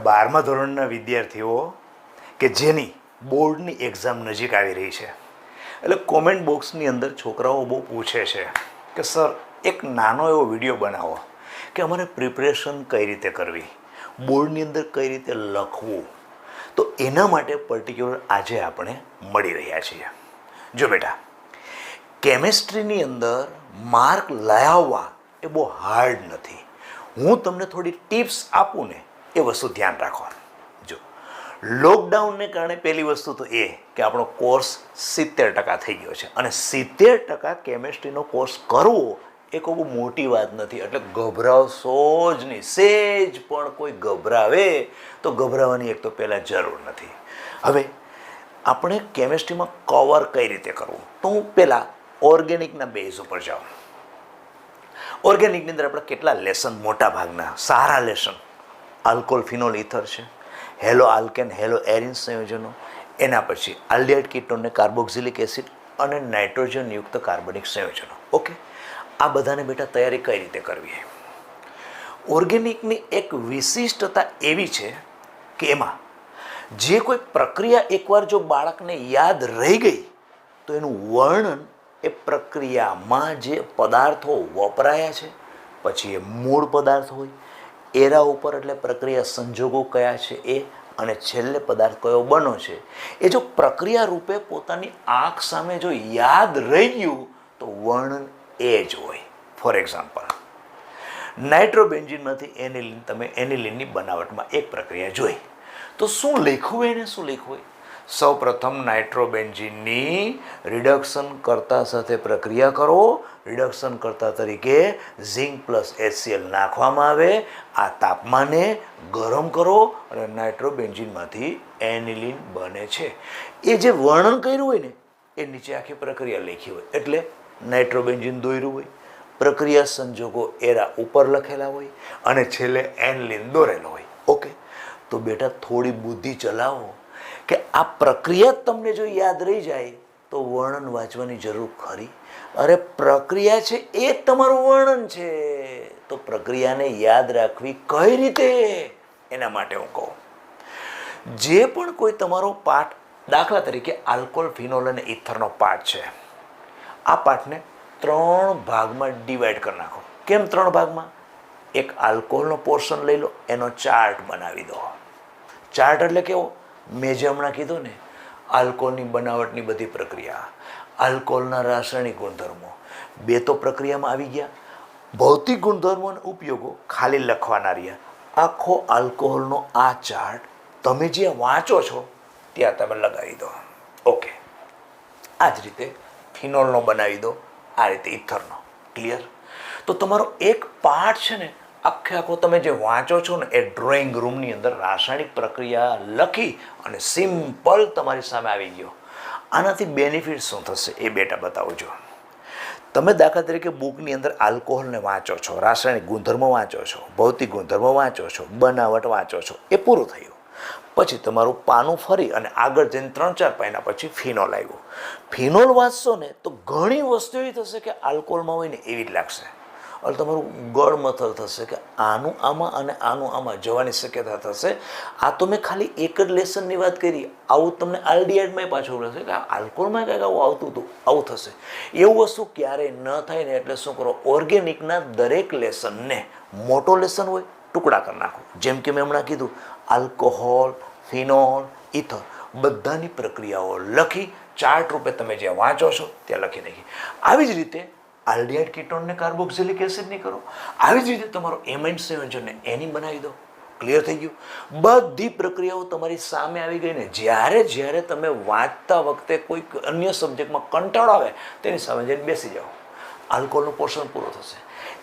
12મા ધોરણના વિદ્યાર્થીઓ કે જેની બોર્ડની એક્ઝામ નજીક આવી રહી છે, એટલે કોમેન્ટ બોક્સની અંદર છોકરાઓ બહુ પૂછે છે કે સર એક નાનો એવો વિડીયો બનાવો કે અમારે પ્રિપરેશન કઈ રીતે કરવી, બોર્ડની અંદર કઈ રીતે લખવું. તો એના માટે પર્ટિક્યુલર આજે આપણે મળી રહ્યા છીએ. જો બેટા, કેમેસ્ટ્રીની અંદર માર્ક લાવવા એ બહુ હાર્ડ નથી. હું તમને થોડી ટિપ્સ આપું ને, એ વસ્તુ ધ્યાન રાખો. જો લોકડાઉનને કારણે પહેલી વસ્તુ તો એ કે આપણો કોર્સ 70% થઈ ગયો છે, અને 70% કેમેસ્ટ્રીનો કોર્સ કરવો એ કોઈ બહુ મોટી વાત નથી. એટલે ગભરાવશો જ નહીં. સેજ પણ કોઈ ગભરાવે તો ગભરાવાની એક તો પહેલાં જરૂર નથી. હવે આપણે કેમેસ્ટ્રીમાં કવર કઈ રીતે કરવું, તો હું પહેલાં ઓર્ગેનિકના બેઝ ઉપર જાઉં. ઓર્ગેનિકની અંદર આપણે કેટલા લેસન, મોટા ભાગના સારા લેસન આલ્કોહોલ ફિનોલ ઇથર છે, હેલો આલ્કેન હેલો એરિન સંયોજનો, એના પછી આલ્ડિહાઇડ કીટોન ને કાર્બોક્સિલિક એસિડ અને નાઇટ્રોજન યુક્ત કાર્બનિક સંયોજનો. ઓકે, આ બધાને બેટા તૈયારી કઈ રીતે કરવી? ઓર્ગેનિકની એક વિશિષ્ટતા એવી છે કે એમાં જે કોઈ પ્રક્રિયા એકવાર જો બાળકને યાદ રહી ગઈ તો એનું વર્ણન એ પ્રક્રિયામાં જે પદાર્થો વપરાયા છે, પછી એ મૂળ પદાર્થ હોય, એરા ઉપર એટલે પ્રક્રિયા સંજોગો કયા છે એ, અને છેલ્લે પદાર્થ કયો બનો છે, એ જો પ્રક્રિયા રૂપે પોતાની આંખ સામે જો યાદ રહી ગયું તો વર્ણન એ જ હોય. ફોર એક્ઝામ્પલ, નાઇટ્રોબેન્ઝીનમાંથી એનિલિન, તમે એનિલિનની બનાવટમાં એક પ્રક્રિયા જોઈ તો શું લખ્યું એને, શું લખ્યું હોય? સૌ પ્રથમ નાઇટ્રોબેન્ઝીનની રિડક્શન કર્તા સાથે પ્રક્રિયા કરો. રિડક્શન કર્તા તરીકે ઝિંક પ્લસ HCl નાખવામાં આવે. આ તાપમાને ગરમ કરો અને નાઇટ્રોબેન્ઝીનમાંથી એનિલિન બને છે. એ જે વર્ણન કર્યું હોય ને એ નીચે આખી પ્રક્રિયા લખી હોય. એટલે નાઇટ્રોબેન્ઝીન દોર્યું હોય, પ્રક્રિયા સંજોગો એરા ઉપર લખેલા હોય, અને છેલ્લે એનિલિન દોરેલો હોય. ઓકે, તો બેટા થોડી બુદ્ધિ ચલાવો કે આ પ્રક્રિયા તમને જો યાદ રહી જાય તો વર્ણન વાંચવાની જરૂર ખરી? અરે પ્રક્રિયા છે એ જ તમારું વર્ણન છે, તો પ્રક્રિયાને યાદ રાખવી કઈ રીતે, એના માટે હું કહું, જે પણ કોઈ તમારો પાઠ, દાખલા તરીકે આલ્કોહોલ ફિનોલ અને ઇથરનો પાઠ છે, આ પાઠને 3 ભાગમાં ડિવાઈડ કરી નાખો. કેમ 3 ભાગમાં? એક આલ્કોહોલનો પોર્શન લઈ લો, એનો ચાર્ટ બનાવી દો. ચાર્ટ એટલે કેવો? મેં જે હમણાં કીધું ને, આલ્કોહોલની બનાવટની બધી પ્રક્રિયા, આલ્કોહોલના રાસાયણિક ગુણધર્મો, 2 તો પ્રક્રિયામાં આવી ગયા. ભૌતિક ગુણધર્મો અને ઉપયોગો ખાલી લખવાના રહ્યા. આખો આલ્કોહોલનો આ ચાર્ટ તમે જે વાંચો છો ત્યાં તમે લગાવી દો. ઓકે, આ જ રીતે ફિનોલનો બનાવી દો, આ રીતે ઇથરનો. ક્લિયર? તો તમારો એક પાઠ છે ને, આખે આખો તમે જે વાંચો છો ને એ ડ્રોઈંગ રૂમની અંદર રાસાયણિક પ્રક્રિયા લખી અને સિમ્પલ તમારી સામે આવી ગયો. આનાથી બેનિફિટ શું થશે એ બેટા બતાવજો. તમે દાખલા તરીકે બુકની અંદર આલ્કોહોલને વાંચો છો, રાસાયણિક ગુણધર્મો વાંચો છો, ભૌતિક ગુણધર્મો વાંચો છો, બનાવટ વાંચો છો, એ પૂરું થયું. પછી તમારું પાનું ફરી અને આગળ જઈને 3-4 પાના પછી ફિનોલ આવ્યું. ફિનોલ વાંચશો ને તો ઘણી વસ્તુ એવી થશે કે આલ્કોહોલમાં હોય ને એવી જ લાગશે. એટલે તમારું ગળમથલ થશે કે આનું આમાં અને આનું આમાં જવાની શક્યતા થશે. આ તો મેં ખાલી એક જ લેસનની વાત કરી. આવું તમને આલ્ડિહાઇડમાં પાછું રહેશે કે આલ્કોહોલમાં કંઈક આવું આવતું હતું, આવું થશે. એવું વસ્તુ ક્યારેય ન થાય ને, એટલે શું કરો, ઓર્ગેનિકના દરેક લેસનને, મોટો લેસન હોય ટુકડા કરી નાખો. જેમ કે મેં હમણાં કીધું, આલ્કોહોલ, ફિનોલ, ઇથર બધાની પ્રક્રિયાઓ લખી ચાર્ટ રૂપે તમે જ્યાં વાંચો છો ત્યાં લખી નાખી. આવી જ રીતે આલ્ડિહાઇડ કીટોન ને કાર્બોક્સિલિક એસિડની કરો. આવી જ રીતે તમારો એમાઇન સંયોજનને એની બનાવી દો. ક્લિયર થઈ ગયું? બધી પ્રક્રિયાઓ તમારી સામે આવી ગઈ ને. જ્યારે તમે વાંચતા વખતે કોઈ અન્ય સબ્જેક્ટમાં કંટાળો આવે તેની સામે જઈને બેસી જાઓ. આલ્કોહોલનો પોર્શન પૂરો થશે.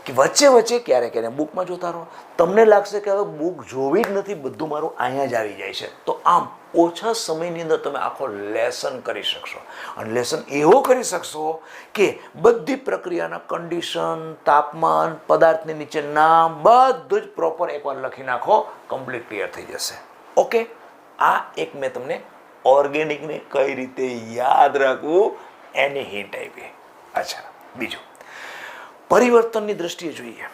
કે વચ્ચે ક્યારેક એને બુકમાં જોતા રહો. તમને લાગશે કે હવે બુક જોવી જ નથી, બધું મારું અહીંયા જ આવી જાય છે. તો આમ ઓછા સમયની અંદર તમે આખો લેસન કરી શકશો. અને લેસન એવો કરી શકશો કે બધી પ્રક્રિયાના કન્ડિશન, તાપમાન, પદાર્થની નીચે નામ બધું જ પ્રોપર એકવાર લખી નાખો, કમ્પ્લીટ ક્લિયર થઈ જશે. ઓકે, આ એક મેં તમને ઓર્ગેનિકને કઈ રીતે યાદ રાખવું એની હિન્ટ આપી. અચ્છા, બીજું પરિવર્તનની દ્રષ્ટિએ જોઈએ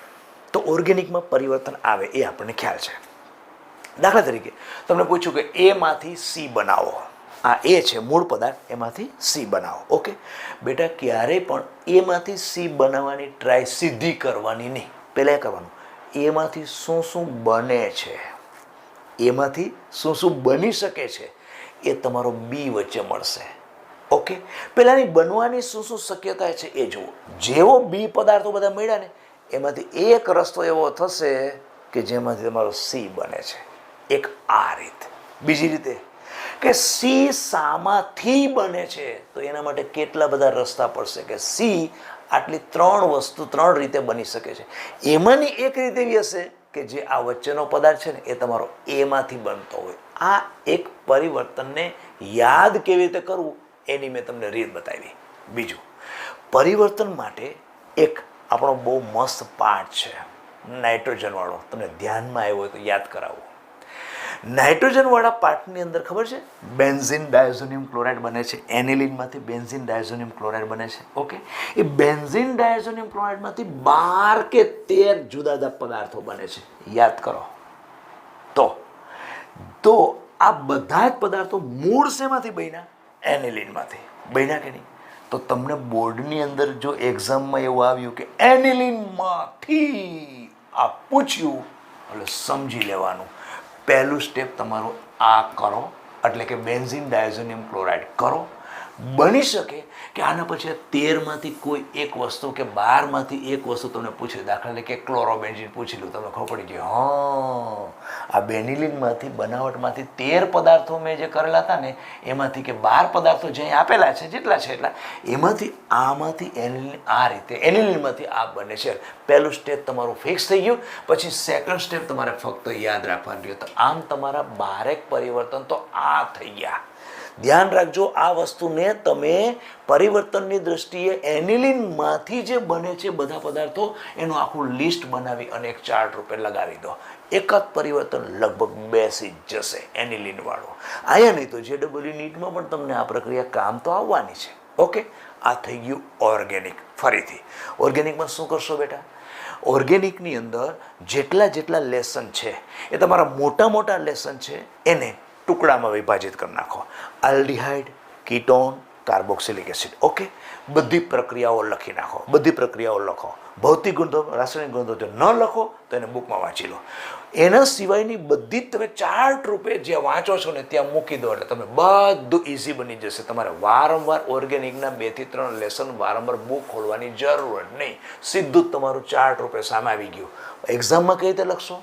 તો ઓર્ગેનિકમાં પરિવર્તન આવે એ આપણને ખ્યાલ છે. દાખલા તરીકે તમને પૂછ્યું કે એમાંથી સી બનાવો, આ એ છે મૂળ પદાર્થ, એમાંથી સી બનાવો. ઓકે બેટા, ક્યારેય પણ એમાંથી સી બનાવવાની ટ્રાય સીધી કરવાની નહીં. પહેલાં એ કરવાનું એમાંથી શું શું બને છે, એમાંથી શું શું બની શકે છે એ તમારો બી વચ્ચે મળશે. ઓકે, પહેલાંની બનવાની શું શું શક્યતા છે એ જુઓ. જેવો બી પદાર્થો બધા મળ્યા ને એમાંથી એક રસ્તો એવો થશે કે જેમાંથી તમારો સી બને છે. એક આ રીત. બીજી રીતે કે સી શામાંથી બને છે, તો એના માટે કેટલા બધા રસ્તા પડશે કે સી આટલી 3 વસ્તુ 3 રીતે બની શકે છે. એમાંની એક રીત એવી હશે કે જે આ વચ્ચેનો પદાર્થ છે ને એ તમારો એમાંથી બનતો હોય. આ એક પરિવર્તનને યાદ કેવી રીતે કરવું એની મેં તમને રીત બતાવી. બીજું, પરિવર્તન માટે એક આપણો બહુ મસ્ત પાઠ છે નાઇટ્રોજનવાળો, તમને ધ્યાનમાં આવ્યો હોય તો યાદ કરાવો. નાઇટ્રોજનવાળા પાર્ટની અંદર ખબર છે બેન્ઝીન ડાયઝોનિયમ ક્લોરાઇડ બને છે, એનિલિનમાંથી બેન્ઝીન ડાયઝોનિયમ ક્લોરાઇડ બને છે. ઓકે, એ બેન્ઝીન ડાયઝોનિયમ ક્લોરાઇડમાંથી 12 કે 13 જુદા જુદા પદાર્થો બને છે. યાદ કરો તો આ બધા જ પદાર્થો મૂળ શેમાંથી બન્યા? એનિલિનમાંથી બન્યા કે નહીં? તો તમને બોર્ડની અંદર જો એક્ઝામમાં એવું આવ્યું કે એનિલિનમાંથી આ પૂછ્યું એટલે સમજી લેવાનું પહેલું સ્ટેપ તમારું આ કરો, એટલે કે બેન્ઝીન ડાયઝોનિયમ ક્લોરાઇડ કરો. બની શકે કે આના પછી 13માંથી કોઈ એક વસ્તુ કે 12માંથી એક વસ્તુ તમને પૂછે. દાખલા તરીકે ક્લોરોબેન્ઝીન પૂછી લો, તમને ખબર પડી ગઈ હા આ બેનિલિનમાંથી બનાવટમાંથી 13 પદાર્થો મેં જે કરેલા હતા ને એમાંથી કે 12 પદાર્થો જે આપેલા છે જેટલા છે એટલા એમાંથી આમાંથી એનિલિન આ રીતે એનિલિનમાંથી આ બને છે. પહેલું સ્ટેપ તમારું ફિક્સ થઈ ગયું. પછી સેકન્ડ સ્ટેપ તમારે ફક્ત યાદ રાખવાનું રહ્યું. તો આમ તમારા 12 પરિવર્તન તો આ થઈ ગયા. ધ્યાન રાખજો, આ વસ્તુને તમે પરિવર્તનની દ્રષ્ટિએ એનિલિનમાંથી જે બને છે બધા પદાર્થો એનું આખું લિસ્ટ બનાવી અને એક ચાર્ટ રૂપે લગાવી દો. એકાદ પરિવર્તન લગભગ બેસી જ જશે એનિલિનવાળો. આયા નહીં તો JEE નીટમાં પણ તમને આ પ્રક્રિયા કામ તો આવવાની છે. ઓકે, આ થઈ ગયું ઓર્ગેનિક. ફરીથી ઓર્ગેનિકમાં શું કરશો બેટા? ઓર્ગેનિકની અંદર જેટલા લેસન છે એ તમારા મોટા લેસન છે એને ટુકડામાં વિભાજિત કરી નાખો. Aldehyde, ketone, carboxylic acid. Okay, બધી પ્રક્રિયાઓ લખી નાખો, બધી પ્રક્રિયાઓ લખો. ભૌતિક ગુણધર્મ, રાસાયણિક ગુણધર્મ જો ન લખો તો એને બુકમાં વાંચી લો. એના સિવાયની બધી જ તમે ચાર્ટ રૂપે જે વાંચો છો ને ત્યાં મૂકી દો એટલે તમે બધું ઇઝી બની જશે. તમારે વારંવાર ઓર્ગેનિકના 2 થી 3 લેસન વારંવાર બુક ખોલવાની જરૂર નહીં. સીધું જ તમારું ચાર્ટ રૂપે સામે આવી ગયું. એક્ઝામમાં કઈ રીતે લખશો?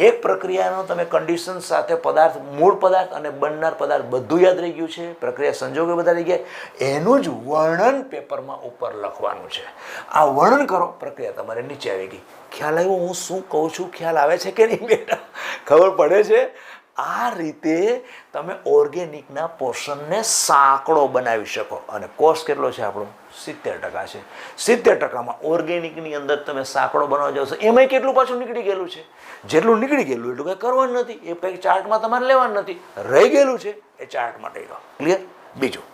એક પ્રક્રિયાનો તમે કન્ડિશન સાથે પદાર્થ, મૂળ પદાર્થ અને બનનાર પદાર્થ બધું યાદ રહી ગયું છે, પ્રક્રિયા સંજોગો બધા રહી ગયા, એનું જ વર્ણન પેપરમાં ઉપર લખવાનું છે. આ વર્ણન કરો, પ્રક્રિયા તમારે નીચે આવી ગઈ. ખ્યાલ આવ્યો હું શું કહું છું? ખ્યાલ આવે છે કે નહીં બેટા? ખબર પડે છે? આ રીતે તમે ઓર્ગેનિકના પોર્શનને સાંકડો બનાવી શકો. અને કોર્સ કેટલો છે આપણો? 70% છે. 70%માં ઓર્ગેનિકની અંદર તમે સાંકડો બનાવવા જાવ છો એમાંય કેટલું પાછું નીકળી ગયેલું છે? જેટલું નીકળી ગયેલું એટલું કંઈ કરવાનું નથી. એ કંઈ ચાર્ટમાં તમારે લેવાનું નથી. રહી ગયેલું છે એ ચાર્ટમાં લઈ લો. ક્લિયર? બીજું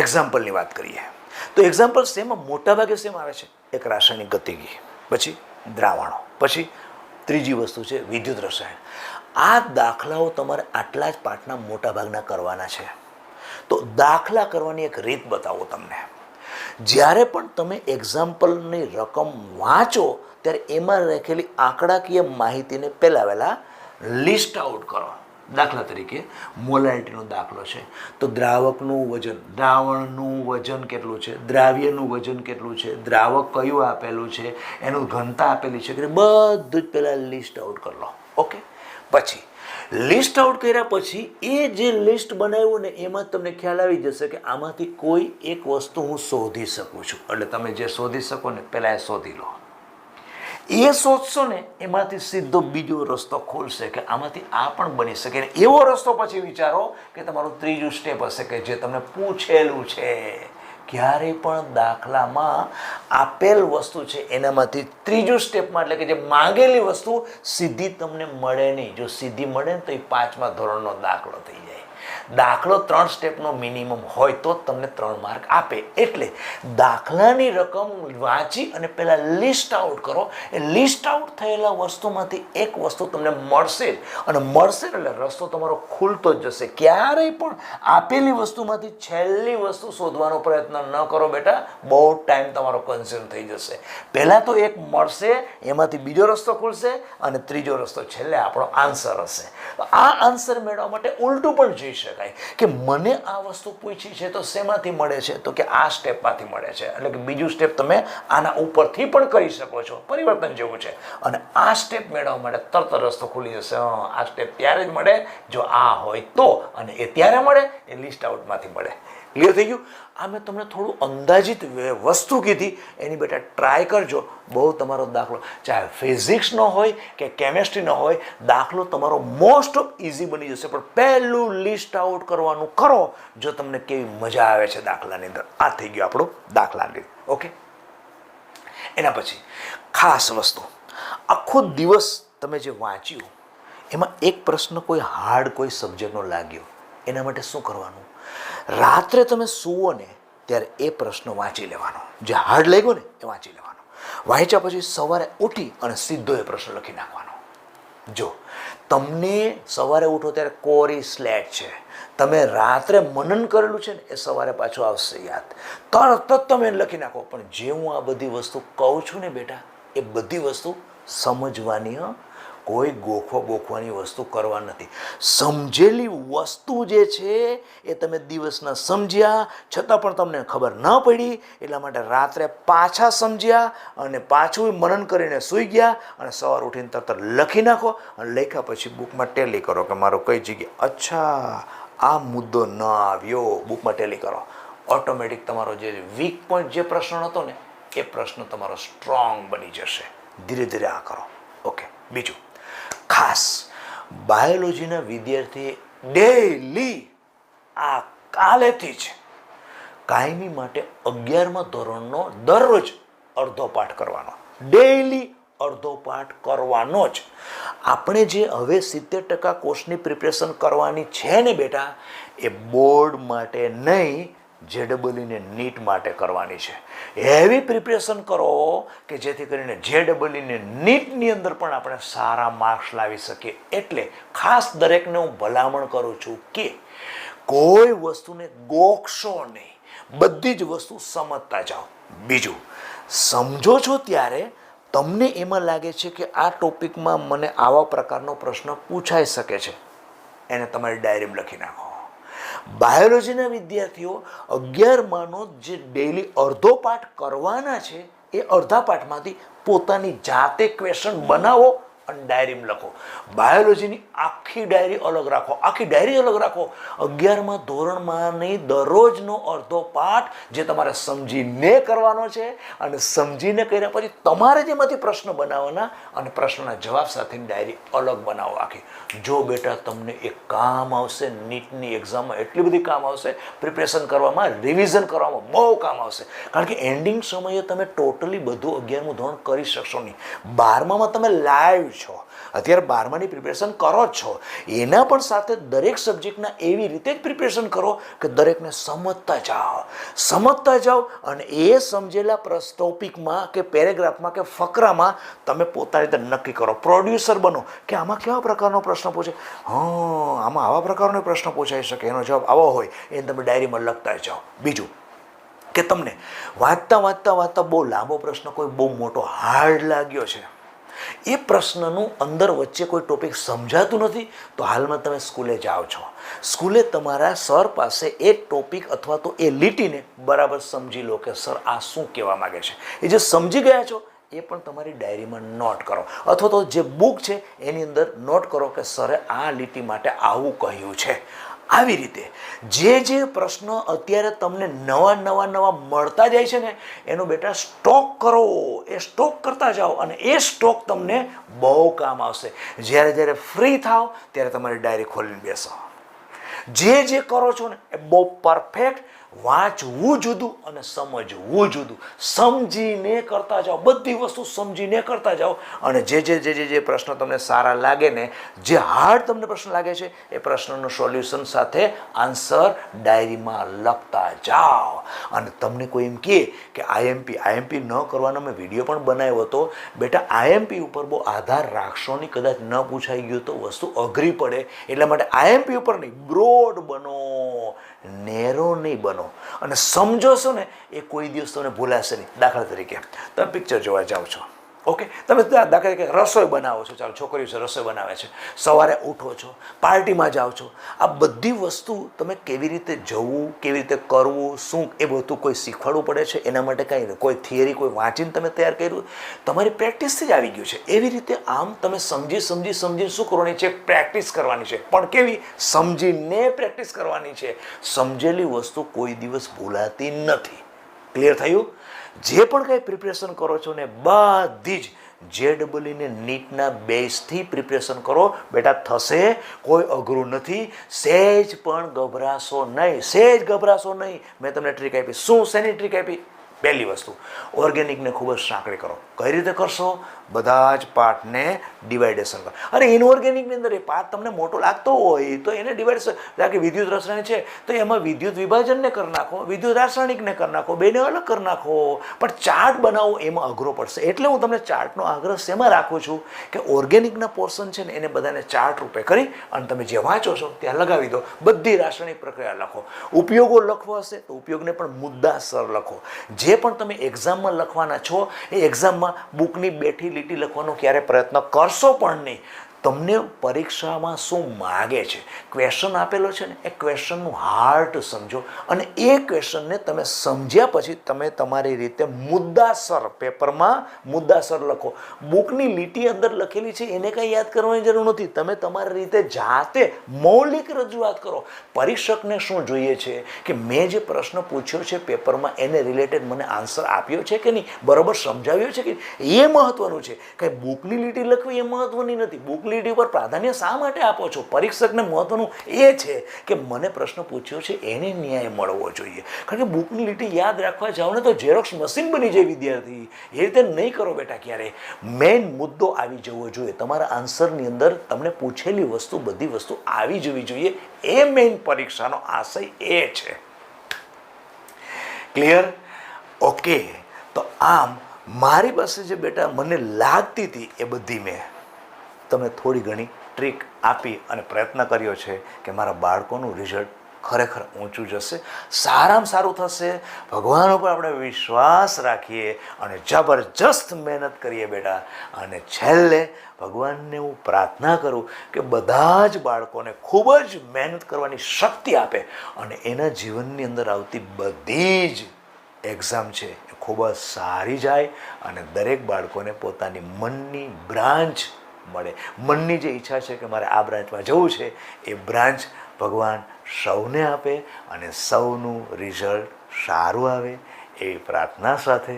એક્ઝામ્પલની વાત કરીએ તો એક્ઝામ્પલ શેમાં મોટાભાગે શેમ આવે છે? એક રાસાયણિક ગતિકી, પછી દ્રાવણો, પછી ત્રીજી વસ્તુ છે વિદ્યુત રસાયણ. આ દાખલાઓ તમારે આટલા જ પાઠના મોટા ભાગના કરવાના છે. તો દાખલા કરવાની એક રીત બતાવો તમને. જ્યારે પણ તમે એક્ઝામ્પલની રકમ વાંચો ત્યારે એમાં રાખેલી આંકડાકીય માહિતીને પહેલાં લિસ્ટ આઉટ કરો. દાખલા તરીકે મોલારિટીનો દાખલો છે તો દ્રાવકનું વજન, દ્રાવણનું વજન કેટલું છે, દ્રાવ્યનું વજન કેટલું છે, દ્રાવક કયું આપેલું છે, એનું ઘનતા આપેલી છે કે બધું જ પહેલાં લિસ્ટ આઉટ કરી લો. ઓકે, પછી લિસ્ટ આઉટ કર્યા પછી એ જે લિસ્ટ બનાવ્યું ને એમાં તમને ખ્યાલ આવી જશે કે આમાંથી કોઈ એક વસ્તુ હું શોધી શકું છું. એટલે તમે જે શોધી શકો ને પહેલાં એ શોધી લો. એ શોધશો ને એમાંથી સીધો બીજો રસ્તો ખોલશે કે આમાંથી આ પણ બની શકે. એવો રસ્તો પછી વિચારો કે તમારું ત્રીજું સ્ટેપ હશે કે જે તમને પૂછેલું છે. ક્યારેય પણ દાખલામાં આપેલ વસ્તુ છે એનામાંથી ત્રીજું સ્ટેપમાં એટલે કે જે માંગેલી વસ્તુ સીધી તમને મળે નહીં. જો સીધી મળે ને તો એ 5મા ધોરણનો દાખલો થઈ જાય. દાખલો 3 સ્ટેપનો મિનિમમ હોય તો જ તમને 3 માર્ક આપે. એટલે દાખલાની રકમ વાંચી અને પહેલાં લિસ્ટ આઉટ કરો. એ લિસ્ટ આઉટ થયેલા વસ્તુમાંથી એક વસ્તુ તમને મળશે જ, અને મળશે એટલે રસ્તો તમારો ખુલતો જ જશે. ક્યારેય પણ આપેલી વસ્તુમાંથી છેલ્લી વસ્તુ શોધવાનો પ્રયત્ન ન કરો બેટા, બહુ ટાઈમ તમારો કન્ઝ્યુમ થઈ જશે. પહેલાં તો એક મળશે, એમાંથી બીજો રસ્તો ખુલશે, અને ત્રીજો રસ્તો છેલ્લે આપણો આન્સર હશે. આ આન્સર મેળવવા માટે ઉલટું પણ જઈ શકાય કે મને આ વસ્તુ પૂછી છે તો શેમાંથી મળે છે, તો કે આ સ્ટેપમાંથી મળે છે. એટલે કે બીજું સ્ટેપ તમે આના ઉપરથી પણ કરી શકો છો, પરિવર્તન જેવું છે. અને આ સ્ટેપ મેળવવા માટે તરત રસ્તો ખુલી જશે. આ સ્ટેપ ત્યારે જ મળે જો આ હોય તો, અને એ ત્યારે મળે એ લિસ્ટ આઉટમાંથી મળે. ક્લિયર થઈ ગયું? આ મેં તમને થોડું અંદાજિત વસ્તુ કીધી, એની બેટા ટ્રાય કરજો. બહુ તમારો દાખલો ચાહે ફિઝિક્સનો હોય કે કેમેસ્ટ્રીનો હોય, દાખલો તમારો મોસ્ટ ઓફ ઇઝી બની જશે. પણ પહેલું લિસ્ટ આઉટ કરવાનું કરો, જો તમને કેવી મજા આવે છે દાખલાની અંદર. આ થઈ ગયું આપણું દાખલાની. ઓકે, એના પછી ખાસ વસ્તુ, આખો દિવસ તમે જે વાંચ્યું એમાં એક પ્રશ્ન કોઈ હાર્ડ કોઈ સબ્જેક્ટનો લાગ્યો, એના માટે શું કરવાનું? રાત્રે તમે સૂવો ને ત્યારે એ પ્રશ્ન વાંચી લેવાનો. જે હાર્ડ લાગ્યો ને એ વાંચી લેવાનો. વાંચ્યા પછી સવારે ઉઠી અને સીધો એ પ્રશ્ન લખી નાખવાનો. જો તમને સવારે ઉઠો ત્યારે કોરી સ્લેટ છે, તમે રાત્રે મનન કરેલું છે ને એ સવારે પાછું આવશે યાદ, તરત જ તમે લખી નાખો. પણ જે હું આ બધી વસ્તુ કહું છું ને બેટા, એ બધી વસ્તુ સમજવાની, કોઈ ગોખવાની વસ્તુ કરવા નથી. સમજેલી વસ્તુ જે છે એ તમે દિવસના સમજ્યા છતાં પણ તમને ખબર ન પડી, એટલા માટે રાત્રે પાછા સમજ્યા અને પાછું મનન કરીને સૂઈ ગયા, અને સવાર ઉઠીને તરત લખી નાખો. અને લખ્યા પછી બુકમાં ટેલી કરો કે મારો કઈ જગ્યાએ અચ્છા આ મુદ્દો ન આવ્યો, બુકમાં ટેલી કરો. ઓટોમેટિક તમારો જે વીક પોઈન્ટ જે પ્રશ્ન હતો ને એ પ્રશ્ન તમારો સ્ટ્રોંગ બની જશે. ધીરે ધીરે આ કરો. ઓકે, બીજું ખાસ બાયોલોજીના વિદ્યાર્થીએ ડેઈલી આ કાલેથી જ કાયમી માટે 11મા ધોરણનો દરરોજ અડધો પાઠ કરવાનો. ડેઈલી અડધો પાઠ કરવાનો જ. આપણે જે હવે 70% કોર્સની પ્રિપરેશન કરવાની છે ને બેટા, એ બોર્ડ માટે નહીં, જેડબલઈ ને નીટ માટે કરવાની છે. હેવી પ્રિપરેશન કરો કે જેથી કરીને જેડબલઈ ને નીટની અંદર પણ આપણે સારા માર્ક્સ લાવી શકીએ. એટલે ખાસ દરેકને હું ભલામણ કરું છું કે કોઈ વસ્તુને ગોખશો નહીં, બધી જ વસ્તુ સમજતા જાઓ. બીજું, સમજો છો ત્યારે તમને એમાં લાગે છે કે આ ટોપિકમાં મને આવા પ્રકારનો પ્રશ્ન પૂછાઈ શકે છે, એને તમારી ડાયરીમાં લખી નાખો. બાયોલોજીના વિદ્યાર્થીઓ 11માનો જે ડેઈલી અડધો પાઠ કરવાના છે, એ અડધા પાઠમાંથી પોતાની જાતે ક્વેશ્ચન બનાવો અને ડાયરીમાં લખો. બાયોલોજીની આખી ડાયરી અલગ રાખો, આખી ડાયરી અલગ રાખો. 11મા ધોરણમાંની દરરોજનો અડધો પાઠ જે તમારે સમજીને કરવાનો છે, અને સમજીને કર્યા પછી તમારે જેમાંથી પ્રશ્ન બનાવવાના, અને પ્રશ્નના જવાબ સાથેની ડાયરી અલગ બનાવો આખી. જો બેટા તમને એ કામ આવશે, નીટની એક્ઝામમાં એટલી બધી કામ આવશે, પ્રિપરેશન કરવામાં, રિવિઝન કરવામાં બહુ કામ આવશે. કારણ કે એન્ડિંગ સમયે તમે ટોટલી બધું 11મું ધોરણ કરી શકશો નહીં. 12મામાં તમે લાઈવ છો, અત્યારે 12માની પ્રિપરેશન કરો જ છો, એના પણ સાથે દરેક સબ્જેક્ટના એવી રીતે જ પ્રિપરેશન કરો કે દરેકને સમજતા જાઓ, અને એ સમજેલા ટોપિકમાં કે પેરેગ્રાફમાં કે ફકરામાં તમે પોતાની રીતે નક્કી કરો. પ્રોડ્યુસર બનો કે આમાં કેવા પ્રકારનો પ્રશ્ન પૂછે, આમાં આવા પ્રકારનો પ્રશ્ન પૂછાઈ શકે, એનો જવાબ આવો હોય, એને તમે ડાયરીમાં લખતા જાઓ. બીજું કે તમને વાંચતા બહુ લાંબો પ્રશ્ન કોઈ બહુ મોટો હાર્ડ લાગ્યો છે, એ પ્રશ્નનું અંદર વચ્ચે કોઈ ટોપિક સમજાતું નથી, તો હાલમાં તમે સ્કૂલે જાઓ છો, સ્કૂલે તમારા સર પાસે એ ટોપિક અથવા તો એ લીટીને બરાબર સમજી લો કે સર આ શું કહેવા માગે છે. એ જે સમજી ગયા છો એ પણ તમારી ડાયરીમાં નોટ કરો, અથવા તો જે બુક છે એની અંદર નોટ કરો કે સરે આ લીટી માટે આવું કહ્યું છે. આવી રીતે જે પ્રશ્ન અત્યારે તમને નવા મળતા જાય છે ને, એનો બેટા સ્ટોક કરો, એ સ્ટોક કરતા જાઓ, અને એ સ્ટોક તમને બહુ કામ આવશે. જ્યારે ફ્રી થાવ ત્યારે તમારી ડાયરી ખોલીને બેસો. જે કરો છો ને એ બહુ પરફેક્ટ વાંચવું જુદું અને સમજવું જુદું. સમજીને કરતા જાઓ, બધી વસ્તુ સમજીને કરતા જાઓ. અને જે પ્રશ્ન તમને સારા લાગે ને, જે હાર્ડ તમને પ્રશ્ન લાગે છે એ પ્રશ્નનું સોલ્યુશન સાથે આન્સર ડાયરીમાં લખતા જાઓ. અને તમને કોઈ એમ કહે કે આઈએમપી ન કરવાનો મેં વિડીયો પણ બનાવ્યો હતો. બેટા આઈએમપી ઉપર બહુ આધાર રાખશો નહીં, કદાચ ન પૂછાઈ ગયું તો વસ્તુ અઘરી પડે. એટલા માટે આઈએમપી ઉપર નહીં, બ્રોડ બનો, નેરો નહીં બનો. અને સમજો છો ને એ કોઈ દિવસ તમને ભૂલાશે નહીં. દાખલા તરીકે તમે પિક્ચર જોવા જાઓ છો, ઓકે, તમે દાખલા તરીકે રસોઈ બનાવો છો, ચાલો છોકરીઓ છે રસોઈ બનાવે છે, સવારે ઉઠો છો, પાર્ટીમાં જાઓ છો, આ બધી વસ્તુ તમે કેવી રીતે જવું, કેવી રીતે કરવું, શું એ બધું કોઈ શીખવાડવું પડે છે. એના માટે કાંઈ નહીં, કોઈ થિયરી કોઈ વાંચીને તમે તૈયાર કર્યું, તમારી પ્રેક્ટિસથી જ આવી ગયું છે. એવી રીતે આમ તમે સમજીને શું કરવાની છે, પ્રેક્ટિસ કરવાની છે. પણ કેવી? સમજીને પ્રેક્ટિસ કરવાની છે. સમજેલી વસ્તુ કોઈ દિવસ ભૂલાતી નથી. ક્લિયર થયું? જે પણ કંઈ પ્રિપરેશન કરો છો ને બધી જ JEE ને નીટના બેઝથી પ્રિપરેશન કરો. બેટા થશે, કોઈ અઘરું નથી. સહેજ પણ ગભરાશો નહીં, સહેજ ગભરાશો નહીં. મેં તમને ટ્રીક આપી. શું શેની ટ્રીક આપી? પહેલી વસ્તુ, ઓર્ગેનિકને ખૂબ જ સાંકળી કરો. કઈ રીતે કરશો? બધા જ પાર્ટને ડિવાઇડેશન કરો. અરે ઇનઓર્ગેનિકની અંદર એ પાર્ટ તમને મોટો લાગતો હોય તો એને ડિવાઇડેશન, કારણ કે વિદ્યુત રસાયણ છે તો એમાં વિદ્યુત વિભાજનને કરી નાખો, વિદ્યુત રાસાયણિકને કરી નાખો, બેને અલગ કરી નાખો. પણ ચાર્ટ બનાવો એમાં અઘરો પડશે. એટલે હું તમને ચાર્ટનો આગ્રહ શેમાં રાખું છું કે ઓર્ગેનિકના પોર્શન છે ને એને બધાને ચાર્ટ રૂપે કરી અને તમે જે વાંચો છો ત્યાં લગાવી દો. બધી રાસાયણિક પ્રક્રિયા લખો. ઉપયોગો લખવો હશે તો ઉપયોગને પણ મુદ્દાસર લખો. જે પણ તમે એક્ઝામમાં લખવાના છો એ એક્ઝામમાં બુકની બેઠી લીટી લખવાનો ક્યારે પ્રયત્ન કરશો પણ નહીં. તમને પરીક્ષામાં શું માગે છે, ક્વેશ્ચન આપેલો છે ને એ ક્વેશ્ચનનું હાર્ટ સમજો અને એ ક્વેશ્ચનને તમે સમજ્યા પછી તમે તમારી રીતે મુદ્દાસર પેપરમાં મુદ્દાસર લખો. બુકની લીટી અંદર લખેલી છે એને કંઈ યાદ કરવાની જરૂર નથી. તમે તમારી રીતે જાતે મૌલિક રજૂઆત કરો. પરીક્ષકને શું જોઈએ છે કે મેં જે પ્રશ્ન પૂછ્યો છે પેપરમાં એને રિલેટેડ મને આન્સર આપ્યો છે કે નહીં, બરાબર સમજાવ્યો છે કે એ મહત્વનું છે. કંઈ બુકની લીટી લખવી એ મહત્વની નથી. બુક લીટી ઉપર પ્રાધાન્ય શા માટે આપો છો? પરીક્ષકને મહત્વનું એ છે કે મને પ્રશ્ન પૂછ્યો છે એને ન્યાય મળવો જોઈએ. કારણ કે બુકની લીટી યાદ રાખવા જાઓ ને તો ઝેરોક્સ મશીન બની જાય વિદ્યાર્થી. એ રીતે નહીં કરો બેટા ક્યારેય. મેઇન મુદ્દો આવી જવો જોઈએ. તમારા આન્સરની અંદર તમને પૂછેલી વસ્તુ બધી વસ્તુ આવી જવી જોઈએ. એ મેઇન પરીક્ષાનો આશય એ છે. ક્લિયર? ઓકે. તો આમ મારી પાસે જે બેટા મને લાગતી હતી એ બધી મેં તમે થોડી ઘણી ટ્રીક આપી અને પ્રયત્ન કર્યો છે કે મારા બાળકોનું રિઝલ્ટ ખરેખર ઊંચું જશે, સારામાં સારું થશે. ભગવાન ઉપર આપણે વિશ્વાસ રાખીએ અને જબરજસ્ત મહેનત કરીએ બેટા. અને છેલ્લે ભગવાનને હું પ્રાર્થના કરું કે બધા જ બાળકોને ખૂબ જ મહેનત કરવાની શક્તિ આપે અને એના જીવનની અંદર આવતી બધી જ એક્ઝામ છે એ ખૂબ જ સારી જાય અને દરેક બાળકોને પોતાની મનની બ્રાન્ચ મળે. મનની જે ઈચ્છા છે કે મારે આ બ્રાન્ચમાં જવું છે એ બ્રાન્ચ ભગવાન સૌને આપે અને સૌનું રિઝલ્ટ સારું આવે એવી પ્રાર્થના સાથે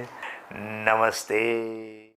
નમસ્તે.